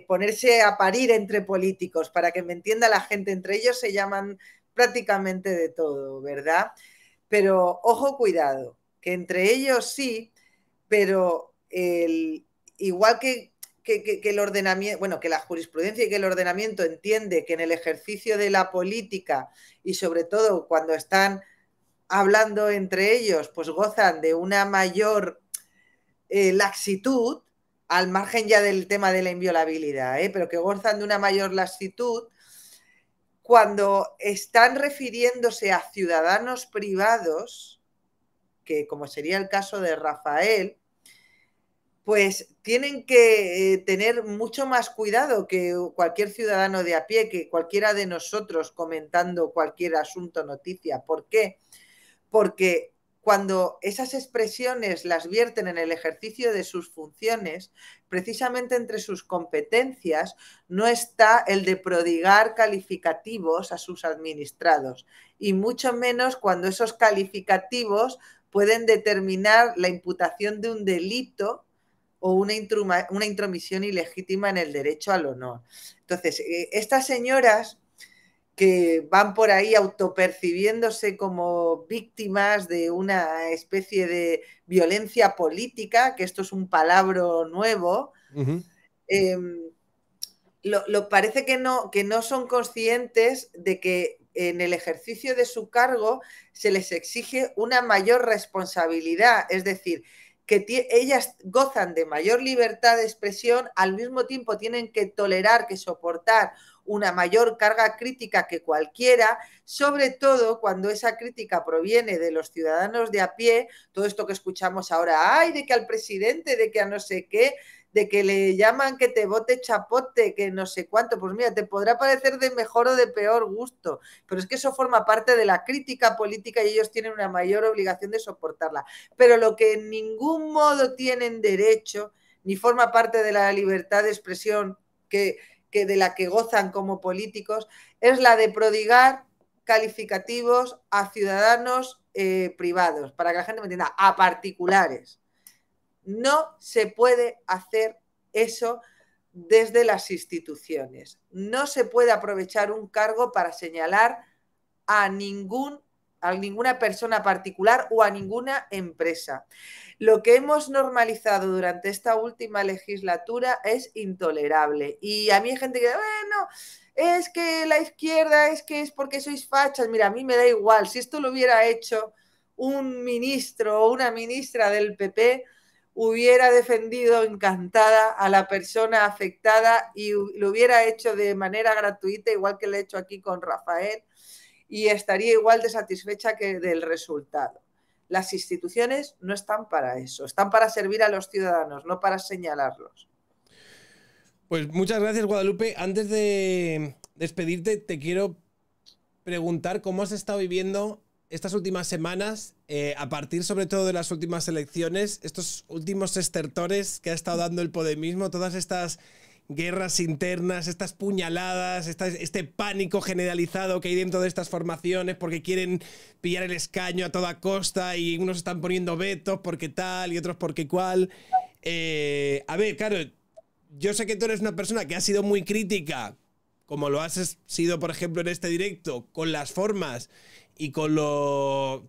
ponerse a parir entre políticos, para que me entienda la gente, entre ellos se llaman prácticamente de todo, ¿verdad? Pero ojo, cuidado, que entre ellos sí, pero igual que el ordenamiento, bueno, que la jurisprudencia y que el ordenamiento entiende que en el ejercicio de la política y sobre todo cuando están hablando entre ellos, pues gozan de una mayor laxitud, al margen ya del tema de la inviolabilidad, pero que gozan de una mayor laxitud, cuando están refiriéndose a ciudadanos privados, que como sería el caso de Rafael, pues tienen que tener mucho más cuidado que cualquier ciudadano de a pie, que cualquiera de nosotros comentando cualquier asunto, noticia. ¿Por qué? Porque cuando esas expresiones las vierten en el ejercicio de sus funciones, precisamente entre sus competencias no está el de prodigar calificativos a sus administrados, y mucho menos cuando esos calificativos pueden determinar la imputación de un delito o una intromisión ilegítima en el derecho al honor. Entonces, estas señoras que van por ahí autopercibiéndose como víctimas de una especie de violencia política, que esto es un palabra nuevo. Parece que no son conscientes de que en el ejercicio de su cargo se les exige una mayor responsabilidad, es decir, que ellas gozan de mayor libertad de expresión, al mismo tiempo tienen que tolerar, que soportar una mayor carga crítica que cualquiera, sobre todo cuando esa crítica proviene de los ciudadanos de a pie, todo esto que escuchamos ahora, ay, de que al presidente, de que a no sé qué, de que le llaman que te vote chapote, que no sé cuánto, pues mira, te podrá parecer de mejor o de peor gusto, pero es que eso forma parte de la crítica política y ellos tienen una mayor obligación de soportarla. Pero lo que en ningún modo tienen derecho, ni forma parte de la libertad de expresión que de la que gozan como políticos, es la de prodigar calificativos a ciudadanos privados, para que la gente me entienda, a particulares. No se puede hacer eso desde las instituciones. No se puede aprovechar un cargo para señalar a ninguna persona particular o a ninguna empresa. Lo que hemos normalizado durante esta última legislatura es intolerable. Y a mí hay gente que dice, bueno, es que la izquierda, es que es porque sois fachas. Mira, a mí me da igual. Si esto lo hubiera hecho un ministro o una ministra del PP, hubiera defendido encantada a la persona afectada y lo hubiera hecho de manera gratuita, igual que lo he hecho aquí con Rafael, y estaría igual de satisfecha que del resultado. Las instituciones no están para eso, están para servir a los ciudadanos, no para señalarlos. Pues muchas gracias, Guadalupe. Antes de despedirte, te quiero preguntar cómo has estado viviendo estas últimas semanas, a partir sobre todo de las últimas elecciones, estos últimos estertores que ha estado dando el podemismo, todas estas guerras internas, estas puñaladas, este pánico generalizado que hay dentro de estas formaciones porque quieren pillar el escaño a toda costa y unos están poniendo vetos porque tal y otros porque cual. A ver, claro, yo sé que tú eres una persona que ha sido muy crítica, como lo has sido, por ejemplo, en este directo, con las formas y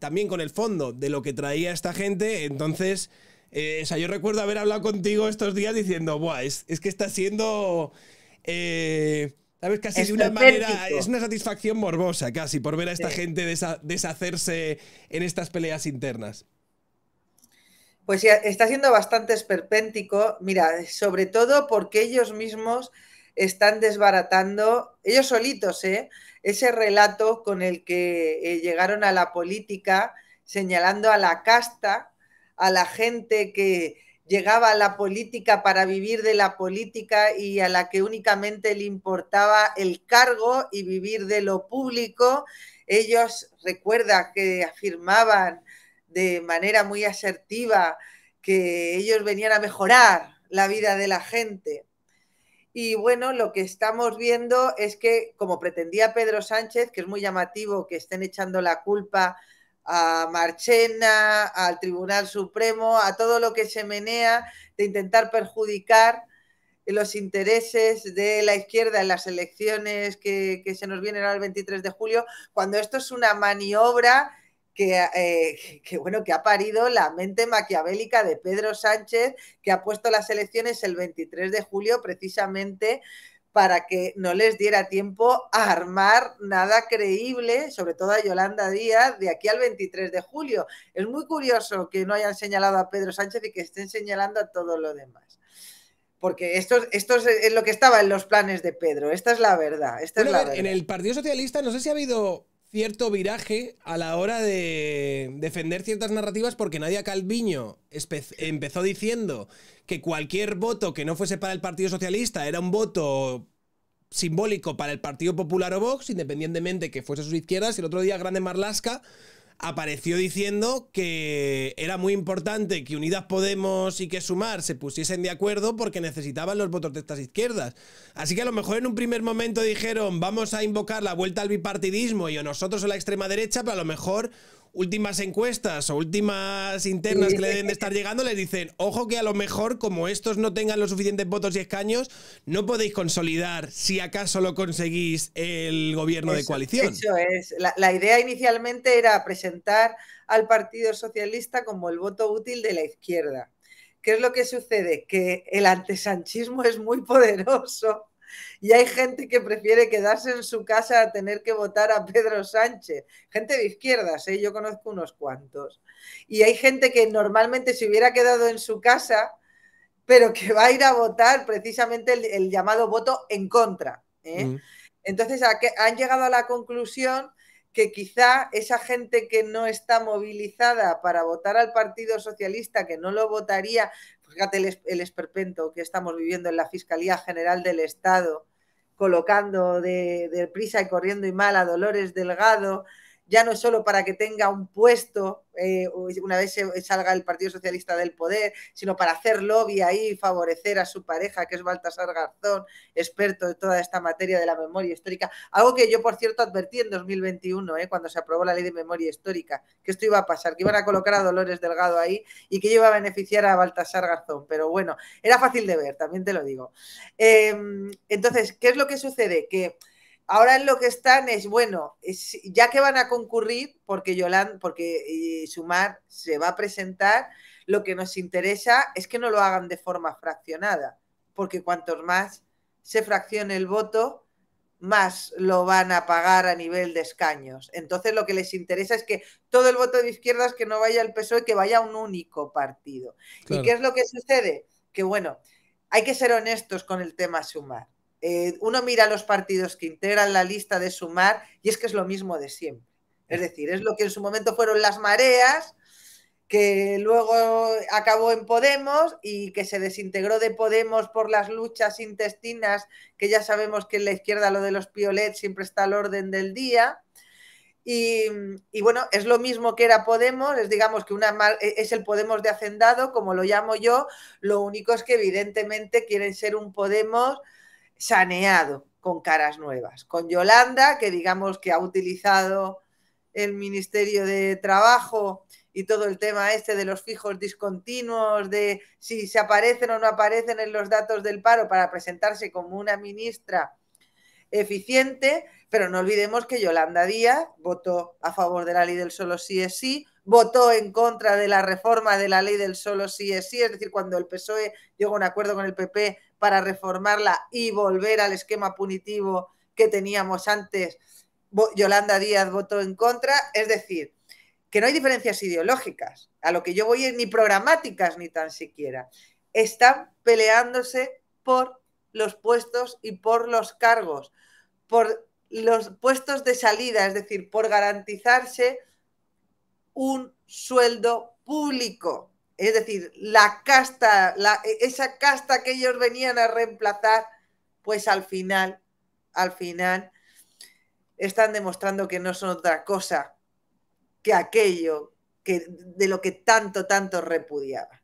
también con el fondo de lo que traía esta gente. Entonces, o sea, yo recuerdo haber hablado contigo estos días diciendo, buah, es que está siendo, ¿sabes? Casi de una manera, es una satisfacción morbosa casi por ver a esta gente deshacerse en estas peleas internas. Pues ya está siendo bastante esperpéntico, mira, sobre todo porque ellos mismos están desbaratando, ellos solitos, ese relato con el que llegaron a la política, señalando a la casta, a la gente que llegaba a la política para vivir de la política y a la que únicamente le importaba el cargo y vivir de lo público. Ellos, recuerda que afirmaban de manera muy asertiva que ellos venían a mejorar la vida de la gente. Y bueno, lo que estamos viendo es que, como pretendía Pedro Sánchez, que es muy llamativo que estén echando la culpa a Marchena, al Tribunal Supremo, a todo lo que se menea de intentar perjudicar los intereses de la izquierda en las elecciones que se nos vienen al 23 de julio, cuando esto es una maniobra que ha parido la mente maquiavélica de Pedro Sánchez, que ha puesto las elecciones el 23 de julio precisamente para que no les diera tiempo a armar nada creíble, sobre todo a Yolanda Díaz, de aquí al 23 de julio. Es muy curioso que no hayan señalado a Pedro Sánchez y que estén señalando a todo lo demás. Porque esto es lo que estaba en los planes de Pedro. Esta es la verdad. En el Partido Socialista no sé si ha habido cierto viraje a la hora de defender ciertas narrativas, porque Nadia Calviño empezó diciendo que cualquier voto que no fuese para el Partido Socialista era un voto simbólico para el Partido Popular o Vox, independientemente que fuese sus izquierdas. Y el otro día Grande Marlaska apareció diciendo que era muy importante que Unidas Podemos y que Sumar se pusiesen de acuerdo porque necesitaban los votos de estas izquierdas. Así que a lo mejor en un primer momento dijeron, vamos a invocar la vuelta al bipartidismo y o nosotros o la extrema derecha, pero a lo mejor últimas encuestas o últimas internas que le deben de estar llegando, les dicen, ojo que a lo mejor, como estos no tengan los suficientes votos y escaños, no podéis consolidar, si acaso lo conseguís, el gobierno de coalición. Eso es. La idea inicialmente era presentar al Partido Socialista como el voto útil de la izquierda. ¿Qué es lo que sucede? Que el antisanchismo es muy poderoso y hay gente que prefiere quedarse en su casa a tener que votar a Pedro Sánchez. Gente de izquierdas, yo conozco unos cuantos. Y hay gente que normalmente se hubiera quedado en su casa, pero que va a ir a votar precisamente el llamado voto en contra. Entonces han llegado a la conclusión que quizá esa gente que no está movilizada para votar al Partido Socialista, que no lo votaría, fíjate el esperpento que estamos viviendo en la Fiscalía General del Estado, colocando de prisa y corriendo y mal a Dolores Delgado, ya no solo para que tenga un puesto una vez salga el Partido Socialista del poder, sino para hacer lobby ahí y favorecer a su pareja, que es Baltasar Garzón, experto de toda esta materia de la memoria histórica. Algo que yo, por cierto, advertí en 2021, cuando se aprobó la ley de memoria histórica, que esto iba a pasar, que iban a colocar a Dolores Delgado ahí y que iba a beneficiar a Baltasar Garzón. Pero bueno, era fácil de ver, también te lo digo. Entonces, ¿qué es lo que sucede? Que ahora en lo que están es, bueno, ya que van a concurrir, porque Sumar se va a presentar, lo que nos interesa es que no lo hagan de forma fraccionada, porque cuantos más se fraccione el voto, más lo van a pagar a nivel de escaños. Entonces lo que les interesa es que todo el voto de izquierdas que no vaya al PSOE, que vaya a un único partido. Claro. ¿Y qué es lo que sucede? Que bueno, hay que ser honestos con el tema Sumar. Uno mira los partidos que integran la lista de Sumar y es que es lo mismo de siempre. Es decir, es lo que en su momento fueron las mareas, que luego acabó en Podemos y que se desintegró de Podemos por las luchas intestinas, que ya sabemos que en la izquierda lo de los piolets siempre está al orden del día. Y bueno, es lo mismo que era Podemos, digamos que es el Podemos de Hacendado, como lo llamo yo, lo único es que evidentemente quieren ser un Podemos saneado, con caras nuevas, con Yolanda, que digamos que ha utilizado el Ministerio de Trabajo y todo el tema de los fijos discontinuos, de si se aparecen o no aparecen en los datos del paro para presentarse como una ministra eficiente, pero no olvidemos que Yolanda Díaz votó a favor de la ley del solo sí es sí, votó en contra de la reforma de la ley del solo sí es sí, es decir, cuando el PSOE llegó a un acuerdo con el PP para reformarla y volver al esquema punitivo que teníamos antes, Yolanda Díaz votó en contra, es decir, que no hay diferencias ideológicas, a lo que yo voy ni programáticas ni tan siquiera, están peleándose por los puestos y por los cargos, por los puestos de salida, es decir, por garantizarse un sueldo público. Es decir, la casta, esa casta que ellos venían a reemplazar, pues al final están demostrando que no son otra cosa que aquello de lo que tanto repudiaba.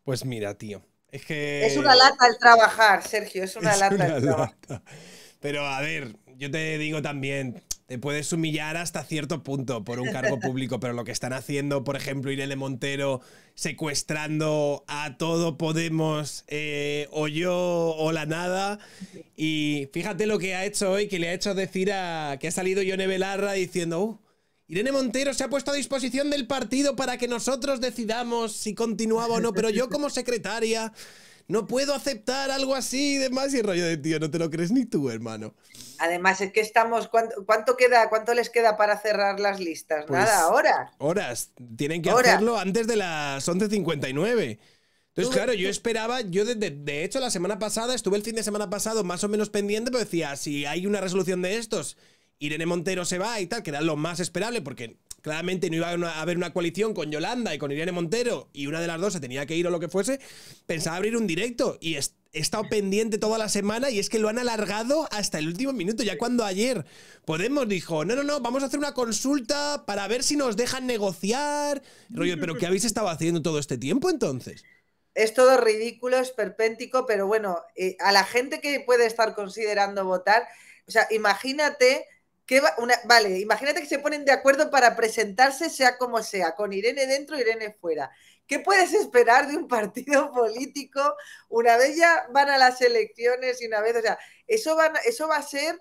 Pues mira, tío, es que... Es una lata el trabajar, Sergio, es una lata el trabajar. Pero a ver, yo te digo también, te puedes humillar hasta cierto punto por un cargo público, pero lo que están haciendo, por ejemplo, Irene Montero secuestrando a todo Podemos, o yo o la nada, y fíjate lo que ha hecho hoy, que le ha hecho decir que ha salido Ione Belarra diciendo... Irene Montero se ha puesto a disposición del partido para que nosotros decidamos si continuaba o no, pero yo como secretaria no puedo aceptar algo así y demás. Y el rollo de tío, no te lo crees ni tú, hermano. Además, es que estamos... ¿Cuánto les queda para cerrar las listas? Pues, nada, horas. Horas. Tienen que hacerlo antes de las 11:59. Entonces, claro, yo esperaba, de hecho la semana pasada, estuve el fin de semana pasado más o menos pendiente, pero decía, si hay una resolución de estos... Irene Montero se va y tal, que era lo más esperable, porque claramente no iba a haber una coalición con Yolanda y con Irene Montero, y una de las dos se tenía que ir o lo que fuese, pensaba abrir un directo, y he estado pendiente toda la semana, y es que lo han alargado hasta el último minuto, ya cuando ayer Podemos dijo, no, vamos a hacer una consulta para ver si nos dejan negociar, rollo, pero ¿qué habéis estado haciendo todo este tiempo entonces? Es todo ridículo, esperpéntico, pero bueno, a la gente que puede estar considerando votar, o sea, imagínate Vale, imagínate que se ponen de acuerdo para presentarse sea como sea, con Irene dentro, Irene fuera. ¿Qué puedes esperar de un partido político una vez ya van a las elecciones y una vez, o sea, eso va a ser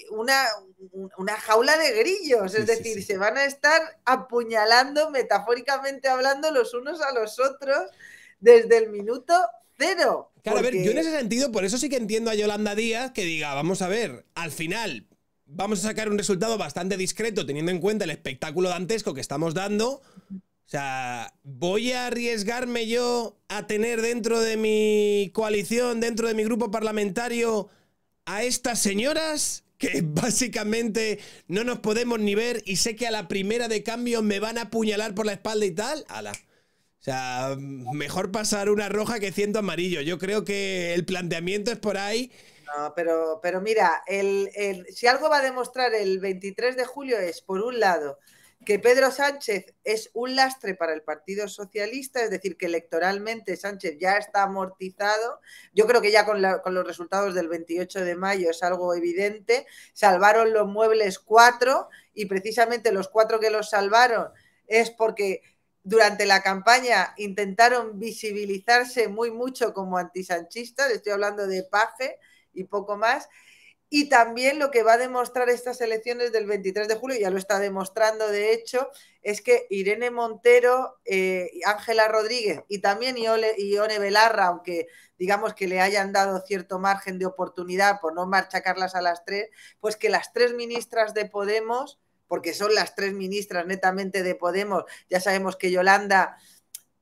una jaula de grillos, Sí, es sí, decir, sí. se van a estar apuñalando, metafóricamente hablando, los unos a los otros desde el minuto cero. Claro, a ver, yo en Porque ese sentido, por eso sí que entiendo a Yolanda Díaz que diga, vamos a ver, al final vamos a sacar un resultado bastante discreto teniendo en cuenta el espectáculo dantesco que estamos dando. O sea, ¿voy a arriesgarme yo a tener dentro de mi coalición, dentro de mi grupo parlamentario, a estas señoras que básicamente no nos podemos ni ver y sé que a la primera de cambio me van a apuñalar por la espalda y tal? ¡Hala! O sea, mejor pasar una roja que 100 amarillo. Yo creo que el planteamiento es por ahí. no, pero mira, si algo va a demostrar el 23 de julio es, por un lado, que Pedro Sánchez es un lastre para el Partido Socialista, es decir, que electoralmente Sánchez ya está amortizado. Yo creo que ya con los resultados del 28 de mayo es algo evidente. Salvaron los muebles 4 y precisamente los 4 que los salvaron es porque durante la campaña intentaron visibilizarse muy mucho como antisanchistas, estoy hablando de Paje y poco más. Y también lo que va a demostrar estas elecciones del 23 de julio, ya lo está demostrando de hecho, es que Irene Montero, Ángela Rodríguez y también Ione Belarra, aunque digamos que le hayan dado cierto margen de oportunidad por no machacarlas a las tres, pues que las tres ministras de Podemos, porque son las tres ministras netamente de Podemos, ya sabemos que Yolanda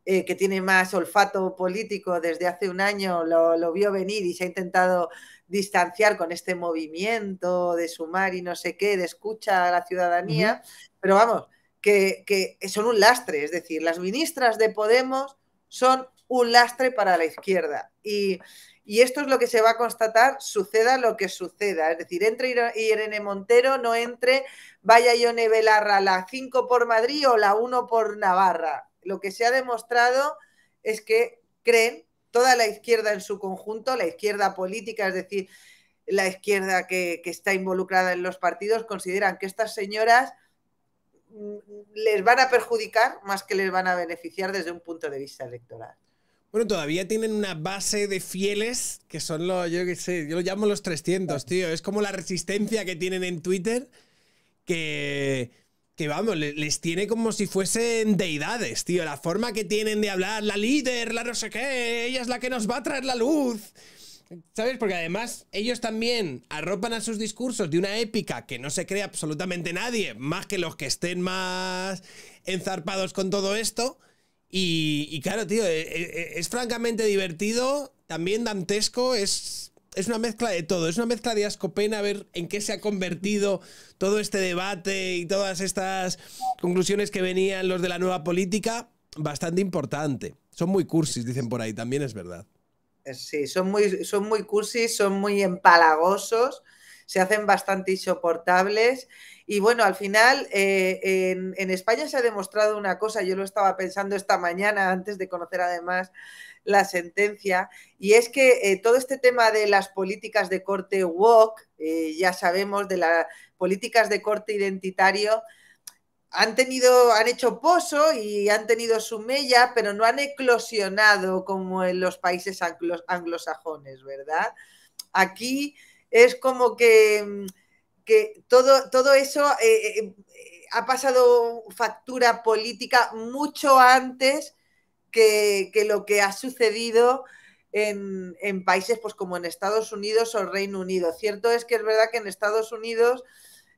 que tiene más olfato político desde hace un año, lo vio venir y se ha intentado distanciar con este movimiento de sumar y no sé qué, de escucha a la ciudadanía, pero vamos, que son un lastre, es decir, las ministras de Podemos son un lastre para la izquierda y esto es lo que se va a constatar, suceda lo que suceda, es decir, entre Irene Montero, no entre, vaya Ione Belarra la 5 por Madrid o la 1 por Navarra. Lo que se ha demostrado es que creen toda la izquierda en su conjunto, la izquierda política, es decir, la izquierda que está involucrada en los partidos, consideran que estas señoras les van a perjudicar más que les van a beneficiar desde un punto de vista electoral. Bueno, todavía tienen una base de fieles que son los, yo qué sé, yo lo llamo los 300, tío. Es como la resistencia que tienen en Twitter que vamos, les tiene como si fuesen deidades, tío. La forma que tienen de hablar, la líder, la no sé qué, ella es la que nos va a traer la luz. ¿Sabes? Porque además ellos también arropan a sus discursos de una épica que no se cree absolutamente nadie, más que los que estén más enzarpados con todo esto. Y claro, tío, es francamente divertido, también dantesco, es una mezcla de todo, es una mezcla de asco pena ver en qué se ha convertido todo este debate y todas estas conclusiones que venían los de la nueva política, bastante importante. Son muy cursis, dicen por ahí, también es verdad. Sí, son muy cursis, son muy empalagosos, se hacen bastante insoportables y bueno, al final en España se ha demostrado una cosa, yo lo estaba pensando esta mañana antes de conocer además la sentencia, y es que todo este tema de las políticas de corte woke, ya sabemos, de las políticas de corte identitario, han hecho pozo y han tenido su mella, pero no han eclosionado como en los países anglosajones, ¿verdad? Aquí es como que todo eso ha pasado factura política mucho antes que lo que ha sucedido en países pues como en Estados Unidos o Reino Unido. Cierto es que es verdad que en Estados Unidos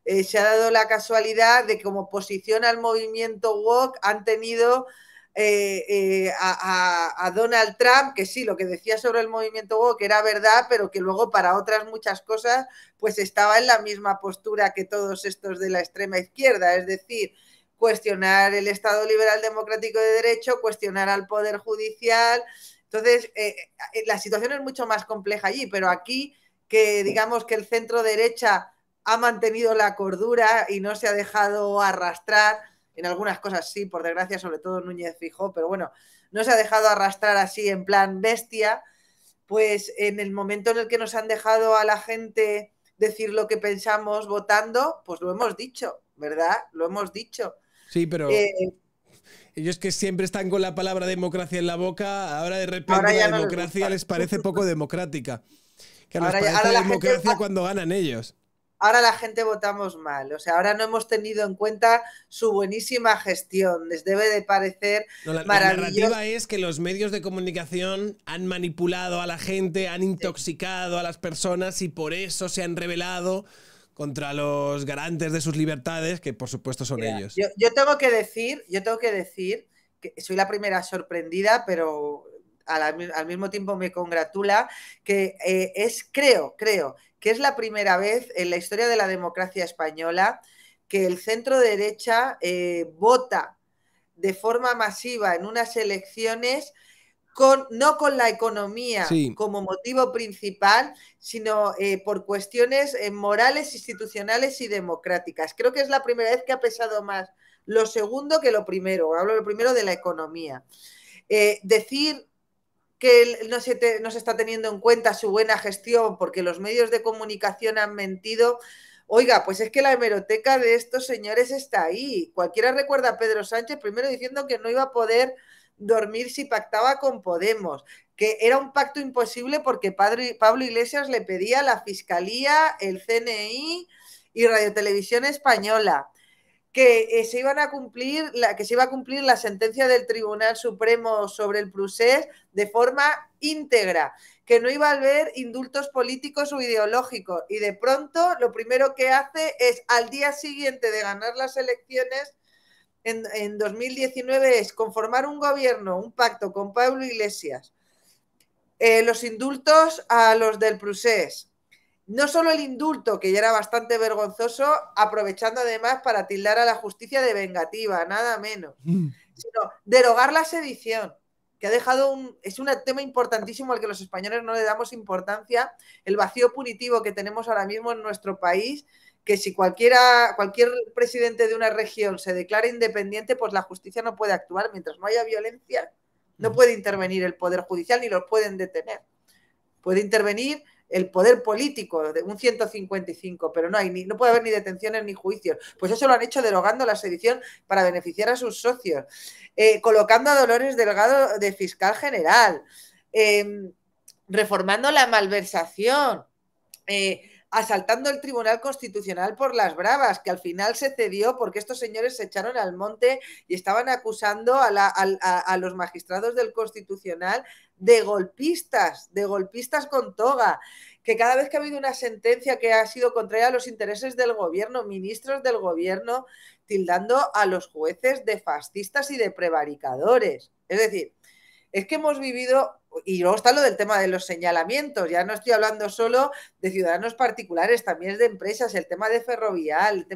se ha dado la casualidad de que como oposición al movimiento woke han tenido a Donald Trump, que sí, lo que decía sobre el movimiento woke era verdad, pero que luego para otras muchas cosas pues estaba en la misma postura que todos estos de la extrema izquierda, es decir, cuestionar el Estado liberal democrático de derecho, cuestionar al Poder Judicial. Entonces, la situación es mucho más compleja allí, pero aquí que digamos que el centro derecha ha mantenido la cordura y no se ha dejado arrastrar, en algunas cosas sí, por desgracia, sobre todo Núñez Feijóo, pero bueno, no se ha dejado arrastrar así en plan bestia, pues en el momento en el que nos han dejado a la gente decir lo que pensamos votando, pues lo hemos dicho, ¿verdad? Lo hemos dicho. Sí, pero ellos que siempre están con la palabra democracia en la boca, ahora de repente Ahora la ya no les democracia gusta. les parece poco democrática. Que nos Ahora, parece democracia cuando ganan ellos. Ahora la gente votamos mal, o sea, ahora no hemos tenido en cuenta su buenísima gestión, les debe de parecer No, la maravilloso. narrativa es que los medios de comunicación han manipulado a la gente, han intoxicado a las personas y por eso se han rebelado contra los garantes de sus libertades, que por supuesto son ellos. Yo tengo que decir que soy la primera sorprendida, pero al mismo tiempo me congratula que creo que es la primera vez en la historia de la democracia española que el centro derecha vota de forma masiva en unas elecciones no con la economía como motivo principal, sino por cuestiones morales, institucionales y democráticas. Creo que es la primera vez que ha pesado más lo segundo que lo primero. Hablo lo primero de la economía. Decir que no se está teniendo en cuenta su buena gestión porque los medios de comunicación han mentido. Oiga, pues es que la hemeroteca de estos señores está ahí. Cualquiera recuerda a Pedro Sánchez primero diciendo que no iba a poder dormir si pactaba con Podemos, que era un pacto imposible porque Pablo Iglesias le pedía a la Fiscalía, el CNI y Radio Televisión Española que se iba a cumplir la sentencia del Tribunal Supremo sobre el procés de forma íntegra, que no iba a haber indultos políticos o ideológicos, y de pronto lo primero que hace es, al día siguiente de ganar las elecciones en 2019, es conformar un gobierno, un pacto con Pablo Iglesias, los indultos a los del procés. No solo el indulto, que ya era bastante vergonzoso, aprovechando además para tildar a la justicia de vengativa, nada menos, sino derogar la sedición, que ha dejado es un tema importantísimo al que los españoles no le damos importancia, el vacío punitivo que tenemos ahora mismo en nuestro país, que si cualquier presidente de una región se declara independiente, pues la justicia no puede actuar. Mientras no haya violencia, no puede intervenir el Poder Judicial ni los pueden detener. Puede intervenir el poder político de un 155, pero no puede haber ni detenciones ni juicios. Pues eso lo han hecho derogando la sedición para beneficiar a sus socios, colocando a Dolores Delgado de fiscal general, reformando la malversación, asaltando el Tribunal Constitucional por las bravas, que al final se cedió porque estos señores se echaron al monte y estaban acusando a los magistrados del Constitucional de golpistas con toga, que cada vez que ha habido una sentencia que ha sido contraria a los intereses del gobierno, ministros del gobierno tildando a los jueces de fascistas y de prevaricadores. Es decir, es que hemos vivido, y luego está lo del tema de los señalamientos, ya no estoy hablando solo de ciudadanos particulares, también es de empresas, el tema de Ferrovial,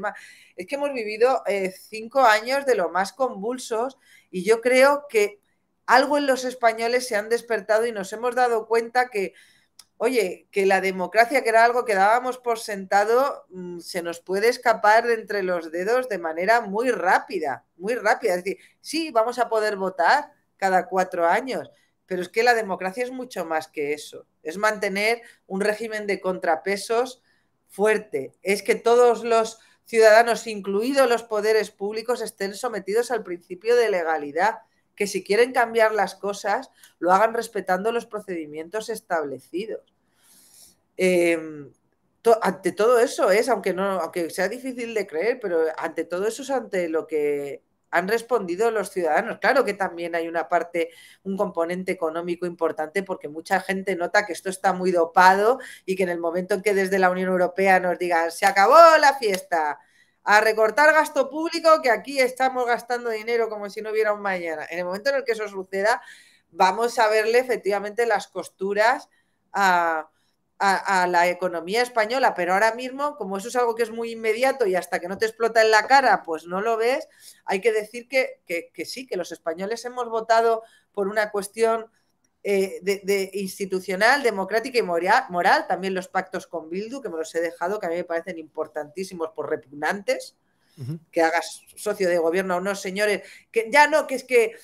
es que hemos vivido 5 años de lo más convulsos, y yo creo que algo en los españoles se han despertado y nos hemos dado cuenta que, oye, que la democracia, que era algo que dábamos por sentado, se nos puede escapar de entre los dedos de manera muy rápida, muy rápida. Es decir, sí, vamos a poder votar cada 4 años, pero es que la democracia es mucho más que eso. Es mantener un régimen de contrapesos fuerte. Es que todos los ciudadanos, incluidos los poderes públicos, estén sometidos al principio de legalidad, que si quieren cambiar las cosas, lo hagan respetando los procedimientos establecidos. Ante todo eso aunque sea difícil de creer, pero ante todo eso es ante lo que han respondido los ciudadanos. Claro que también hay un componente económico importante, porque mucha gente nota que esto está muy dopado y que en el momento en que desde la Unión Europea nos digan se acabó la fiesta, a recortar gasto público, que aquí estamos gastando dinero como si no hubiera un mañana. En el momento en el que eso suceda, vamos a verle efectivamente las costuras a la economía española, pero ahora mismo, como eso es algo que es muy inmediato y hasta que no te explota en la cara, pues no lo ves. Hay que decir que sí, que los españoles hemos votado por una cuestión de institucional, democrática y moral. También los pactos con Bildu, que me los he dejado, que a mí me parecen importantísimos por repugnantes, que hagas socio de gobierno a unos señores que ya no, que es que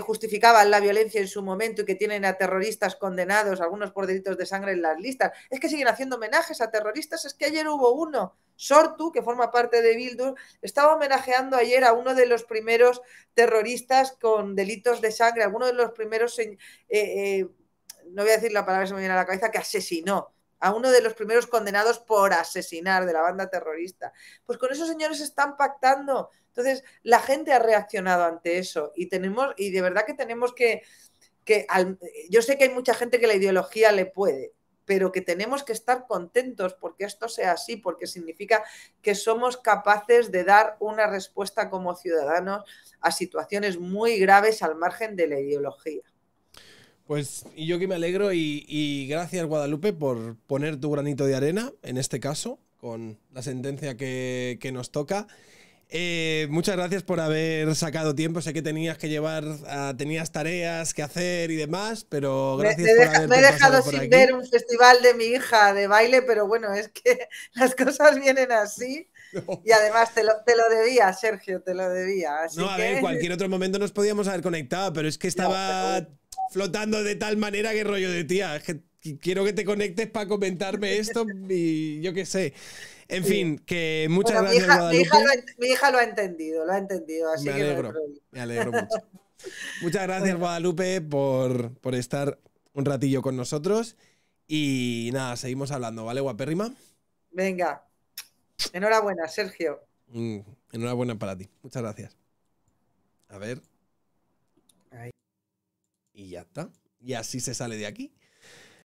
justificaban la violencia en su momento y que tienen a terroristas condenados, algunos por delitos de sangre en las listas, es que siguen haciendo homenajes a terroristas. Es que ayer hubo uno, Sortu, que forma parte de Bildu, estaba homenajeando ayer a uno de los primeros terroristas con delitos de sangre, alguno de los primeros, no voy a decir la palabra que se me viene a la cabeza, que asesinó a uno de los primeros condenados por asesinar de la banda terrorista. Pues con esos señores están pactando. Entonces, la gente ha reaccionado ante eso y de verdad que tenemos yo sé que hay mucha gente que la ideología le puede, pero que tenemos que estar contentos porque esto sea así, porque significa que somos capaces de dar una respuesta como ciudadanos a situaciones muy graves al margen de la ideología. Pues y yo que me alegro y gracias, Guadalupe, por poner tu granito de arena, en este caso, con la sentencia que nos toca. Muchas gracias por haber sacado tiempo. Sé que tenías que tenías tareas que hacer y demás, pero gracias por haberte me he dejado pasado por sin aquí. ver un festival de mi hija de baile, pero bueno, es que las cosas vienen así. Y además te lo debía, Sergio, te lo debía. Así No, a ver, cualquier otro momento nos podíamos haber conectado, pero es que estaba flotando de tal manera que rollo de tía. Es que quiero que te conectes para comentarme esto y yo qué sé. En fin, que muchas gracias, Guadalupe. Mi hija lo ha entendido, así que no hay problema. Me alegro mucho. Muchas gracias, Guadalupe, por estar un ratillo con nosotros. Y nada, seguimos hablando, ¿vale, guapérrima? Venga. Enhorabuena, Sergio. Enhorabuena para ti. Muchas gracias. A ver. Ahí. Y ya está. Y así se sale de aquí.